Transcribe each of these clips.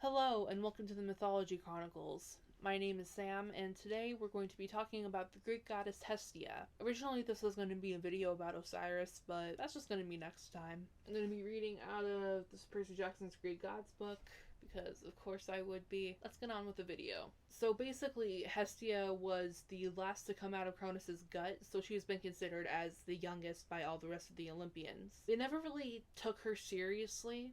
Hello, and welcome to the Mythology Chronicles. My name is Sam, and today we're going to be talking about the Greek goddess Hestia. Originally, this was going to be a video about Osiris, but that's just going to be next time. I'm going to be reading out of this Percy Jackson's Greek Gods book, because of course I would be. Let's get on with the video. So basically, Hestia was the last to come out of Cronus' gut, so she's been considered as the youngest by all the rest of the Olympians. They never really took her seriously,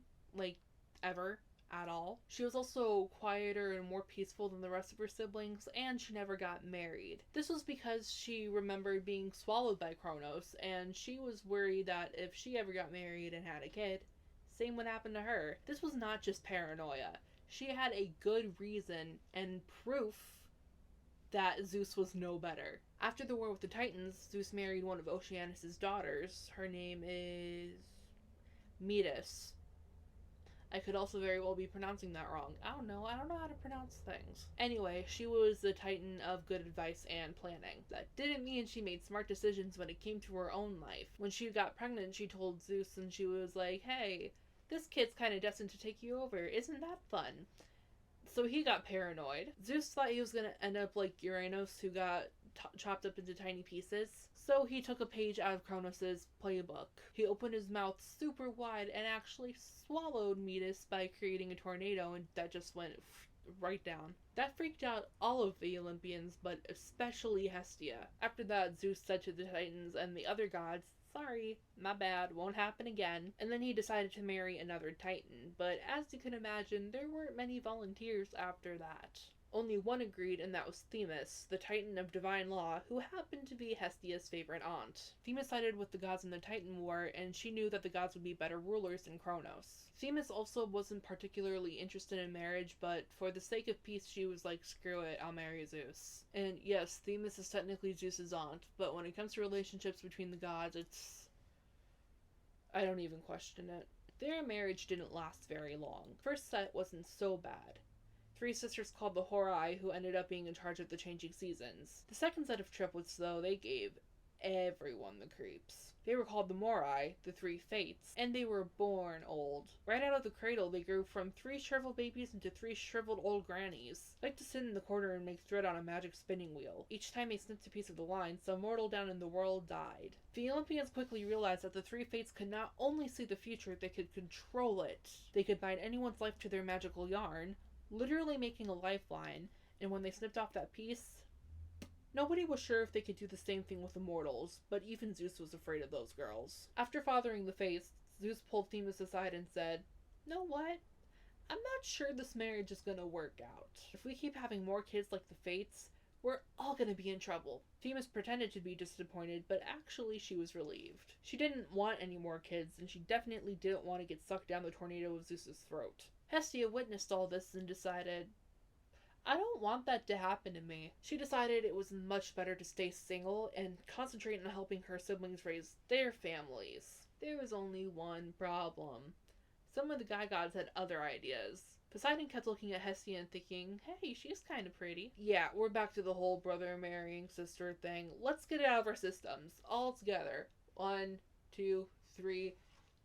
ever. At all. She was also quieter and more peaceful than the rest of her siblings, and she never got married. This was because she remembered being swallowed by Kronos, and she was worried that if she ever got married and had a kid, same would happen to her. This was not just paranoia. She had a good reason and proof that Zeus was no better. After the war with the Titans, Zeus married one of Oceanus' daughters. Her name is Metis. I could also very well be pronouncing that wrong. I don't know how to pronounce things. Anyway, she was the titan of good advice and planning. That didn't mean she made smart decisions when it came to her own life. When she got pregnant, she told Zeus and she was like, hey, this kid's kind of destined to take you over. Isn't that fun? So he got paranoid. Zeus thought he was going to end up like Uranus, who got chopped up into tiny pieces. So he took a page out of Kronos' playbook. He opened his mouth super wide and actually swallowed Metis by creating a tornado, and that just went right down. That freaked out all of the Olympians, but especially Hestia. After that, Zeus said to the Titans and the other gods, sorry, my bad, won't happen again. And then he decided to marry another Titan, but as you can imagine, there weren't many volunteers after that. Only one agreed, and that was Themis, the Titan of divine law, who happened to be Hestia's favorite aunt. Themis sided with the gods in the Titan War, and she knew that the gods would be better rulers than Kronos. Themis also wasn't particularly interested in marriage, but for the sake of peace, she was like, screw it, I'll marry Zeus. And yes, Themis is technically Zeus's aunt, but when it comes to relationships between the gods, I don't even question it. Their marriage didn't last very long. First set wasn't so bad. 3 sisters called the Horai, who ended up being in charge of the changing seasons. The second set of triplets, though, they gave everyone the creeps. They were called the Morai, the 3 Fates, and they were born old. Right out of the cradle, they grew from 3 shriveled babies into 3 shriveled old grannies. They liked to sit in the corner and make thread on a magic spinning wheel. Each time they snipped a piece of the line, some mortal down in the world died. The Olympians quickly realized that the 3 Fates could not only see the future, they could control it. They could bind anyone's life to their magical yarn, literally making a lifeline, and when they snipped off that piece, nobody was sure if they could do the same thing with immortals, but even Zeus was afraid of those girls. After fathering the Fates, Zeus pulled Themis aside and said, know what? I'm not sure this marriage is gonna work out. If we keep having more kids like the Fates, we're all gonna be in trouble. Themis pretended to be disappointed, but actually she was relieved. She didn't want any more kids, and she definitely didn't want to get sucked down the tornado of Zeus's throat. Hestia witnessed all this and decided, I don't want that to happen to me. She decided it was much better to stay single and concentrate on helping her siblings raise their families. There was only one problem. Some of the guy gods had other ideas. Poseidon kept looking at Hestia and thinking, hey, she's kind of pretty. Yeah, we're back to the whole brother marrying sister thing. Let's get it out of our systems. All together. 1, 2, 3...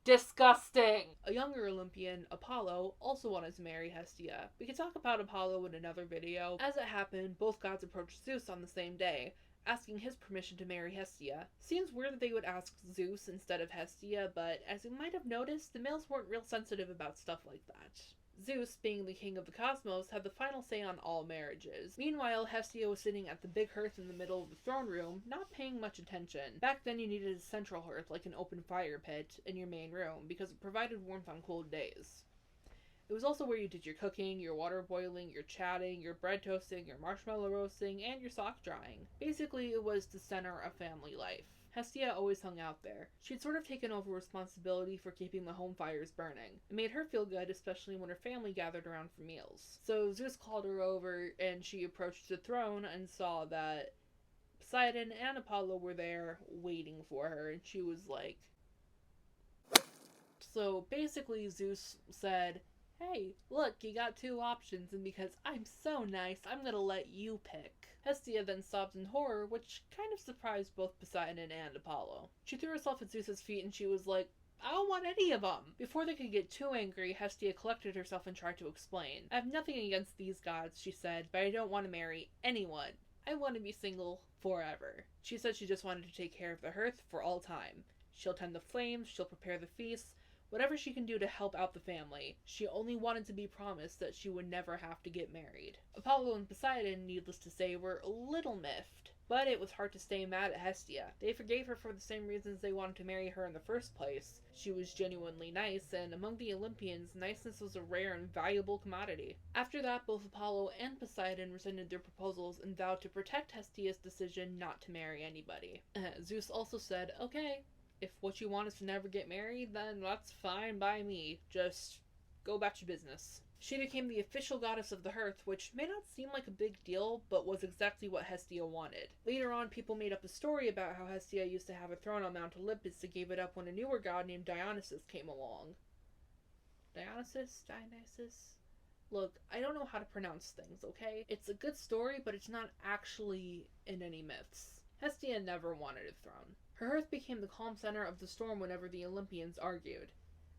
Disgusting! A younger Olympian, Apollo, also wanted to marry Hestia. We could talk about Apollo in another video. As it happened, both gods approached Zeus on the same day, asking his permission to marry Hestia. Seems weird that they would ask Zeus instead of Hestia, but as you might have noticed, the males weren't real sensitive about stuff like that. Zeus, being the king of the cosmos, had the final say on all marriages. Meanwhile, Hestia was sitting at the big hearth in the middle of the throne room, not paying much attention. Back then you needed a central hearth, like an open fire pit, in your main room, because it provided warmth on cold days. It was also where you did your cooking, your water boiling, your chatting, your bread toasting, your marshmallow roasting, and your sock drying. Basically, it was the center of family life. Hestia always hung out there. She'd sort of taken over responsibility for keeping the home fires burning. It made her feel good, especially when her family gathered around for meals. So Zeus called her over, and she approached the throne and saw that Poseidon and Apollo were there waiting for her, and she was like... So basically Zeus said, hey, look, you got 2 options, and because I'm so nice, I'm gonna let you pick. Hestia then sobbed in horror, which kind of surprised both Poseidon and Apollo. She threw herself at Zeus's feet and she was like, I don't want any of them. Before they could get too angry, Hestia collected herself and tried to explain. I have nothing against these gods, she said, but I don't want to marry anyone. I want to be single forever. She said she just wanted to take care of the hearth for all time. She'll tend the flames, she'll prepare the feasts, whatever she can do to help out the family. She only wanted to be promised that she would never have to get married. Apollo and Poseidon, needless to say, were a little miffed. But it was hard to stay mad at Hestia. They forgave her for the same reasons they wanted to marry her in the first place. She was genuinely nice, and among the Olympians, niceness was a rare and valuable commodity. After that, both Apollo and Poseidon rescinded their proposals and vowed to protect Hestia's decision not to marry anybody. Zeus also said, okay, if what you want is to never get married, then that's fine by me. Just go about your business. She became the official goddess of the hearth, which may not seem like a big deal, but was exactly what Hestia wanted. Later on, people made up a story about how Hestia used to have a throne on Mount Olympus and gave it up when a newer god named Dionysus came along. Dionysus? Look, I don't know how to pronounce things, okay? It's a good story, but it's not actually in any myths. Hestia never wanted a throne. Her hearth became the calm center of the storm whenever the Olympians argued.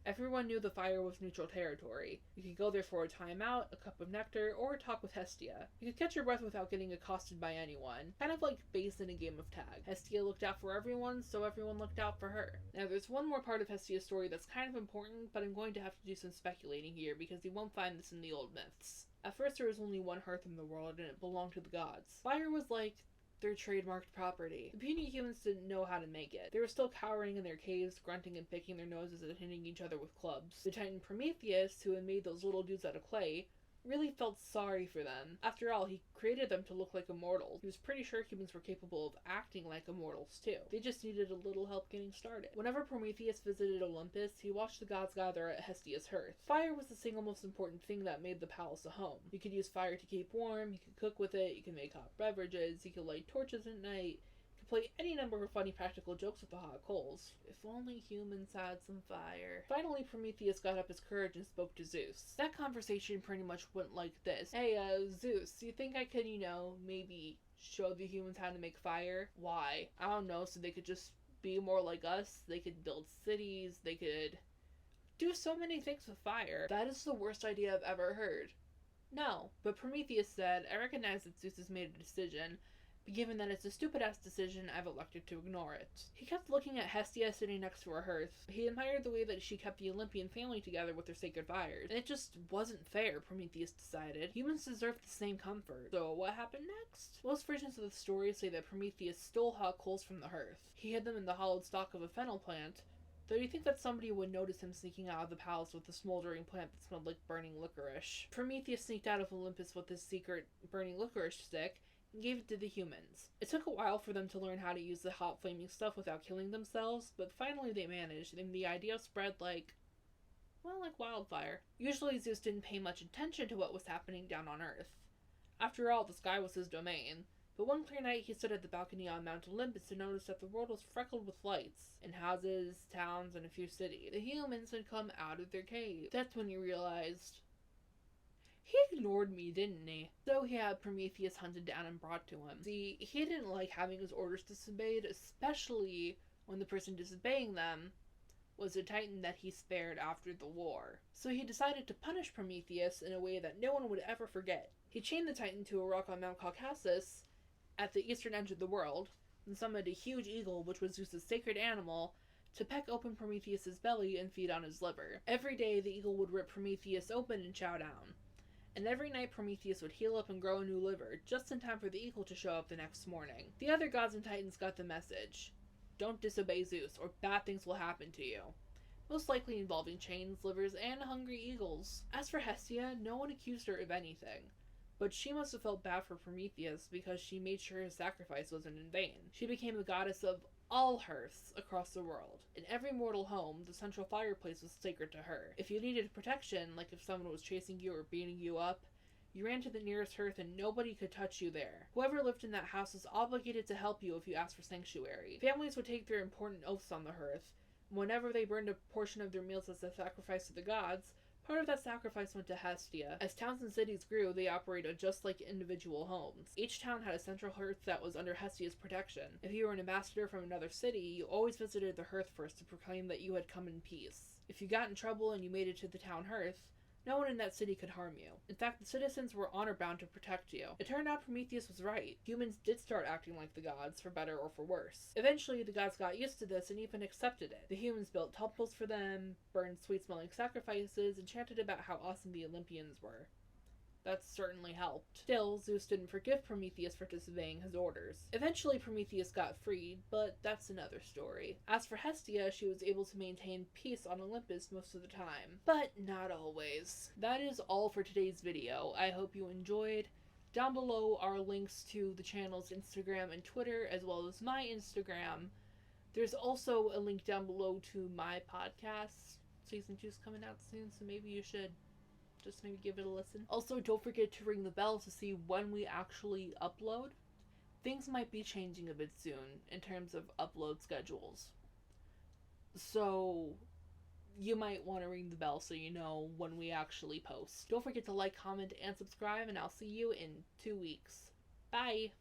Everyone knew the fire was neutral territory. You could go there for a timeout, a cup of nectar, or a talk with Hestia. You could catch your breath without getting accosted by anyone. Kind of like base in a game of tag. Hestia looked out for everyone, so everyone looked out for her. Now there's one more part of Hestia's story that's kind of important, but I'm going to have to do some speculating here because you won't find this in the old myths. At first there was only one hearth in the world and it belonged to the gods. Fire was like their trademarked property. The puny humans didn't know how to make it. They were still cowering in their caves, grunting and picking their noses and hitting each other with clubs. The titan Prometheus, who had made those little dudes out of clay, really felt sorry for them. After all, he created them to look like immortals. He was pretty sure humans were capable of acting like immortals too. They just needed a little help getting started. Whenever Prometheus visited Olympus, he watched the gods gather at Hestia's hearth. Fire was the single most important thing that made the palace a home. You could use fire to keep warm, you could cook with it, you could make hot beverages, you could light torches at night, play any number of funny practical jokes with the hot coals. If only humans had some fire. Finally, Prometheus got up his courage and spoke to Zeus. That conversation pretty much went like this. Hey, Zeus, you think I could, maybe show the humans how to make fire? Why? I don't know, so they could just be more like us? They could build cities, they could do so many things with fire. That is the worst idea I've ever heard. No. But Prometheus said, I recognize that Zeus has made a decision, but given that it's a stupid-ass decision, I've elected to ignore it. He kept looking at Hestia sitting next to her hearth. He admired the way that she kept the Olympian family together with their sacred fires. And it just wasn't fair, Prometheus decided. Humans deserve the same comfort. So what happened next? Most versions of the story say that Prometheus stole hot coals from the hearth. He hid them in the hollowed stalk of a fennel plant, though you think that somebody would notice him sneaking out of the palace with a smoldering plant that smelled like burning licorice. Prometheus sneaked out of Olympus with his secret burning licorice stick, and gave it to the humans. It took a while for them to learn how to use the hot flaming stuff without killing themselves, but finally they managed, and the idea spread like wildfire. Usually Zeus didn't pay much attention to what was happening down on Earth. After all, the sky was his domain. But one clear night he stood at the balcony on Mount Olympus and noticed that the world was freckled with lights, in houses, towns, and a few cities. The humans had come out of their cave. That's when he realized he ignored me, didn't he? So he had Prometheus hunted down and brought to him. See, he didn't like having his orders disobeyed, especially when the person disobeying them was a titan that he spared after the war. So he decided to punish Prometheus in a way that no one would ever forget. He chained the titan to a rock on Mount Caucasus at the eastern edge of the world, and summoned a huge eagle, which was Zeus's sacred animal, to peck open Prometheus's belly and feed on his liver. Every day the eagle would rip Prometheus open and chow down. And every night Prometheus would heal up and grow a new liver, just in time for the eagle to show up the next morning. The other gods and titans got the message. Don't disobey Zeus, or bad things will happen to you. Most likely involving chains, livers, and hungry eagles. As for Hestia, no one accused her of anything. But she must have felt bad for Prometheus because she made sure his sacrifice wasn't in vain. She became the goddess of all hearths across the world. In every mortal home, the central fireplace was sacred to her. If you needed protection, like if someone was chasing you or beating you up, you ran to the nearest hearth and nobody could touch you there. Whoever lived in that house was obligated to help you if you asked for sanctuary. Families would take their important oaths on the hearth, and whenever they burned a portion of their meals as a sacrifice to the gods, Part of that sacrifice went to Hestia. As towns and cities grew, they operated just like individual homes. Each town had a central hearth that was under Hestia's protection. If you were an ambassador from another city, you always visited the hearth first to proclaim that you had come in peace. If you got in trouble and you made it to the town hearth, no one in that city could harm you. In fact, the citizens were honor-bound to protect you. It turned out Prometheus was right. Humans did start acting like the gods, for better or for worse. Eventually, the gods got used to this and even accepted it. The humans built temples for them, burned sweet-smelling sacrifices, and chanted about how awesome the Olympians were. That certainly helped. Still, Zeus didn't forgive Prometheus for disobeying his orders. Eventually, Prometheus got freed, but that's another story. As for Hestia, she was able to maintain peace on Olympus most of the time. But not always. That is all for today's video. I hope you enjoyed. Down below are links to the channel's Instagram and Twitter, as well as my Instagram. There's also a link down below to my podcast. Season 2's coming out soon, so maybe you should just maybe give it a listen. Also, don't forget to ring the bell to see when we actually upload. Things might be changing a bit soon in terms of upload schedules. So you might want to ring the bell so you know when we actually post. Don't forget to like, comment, and subscribe, and I'll see you in 2 weeks. Bye!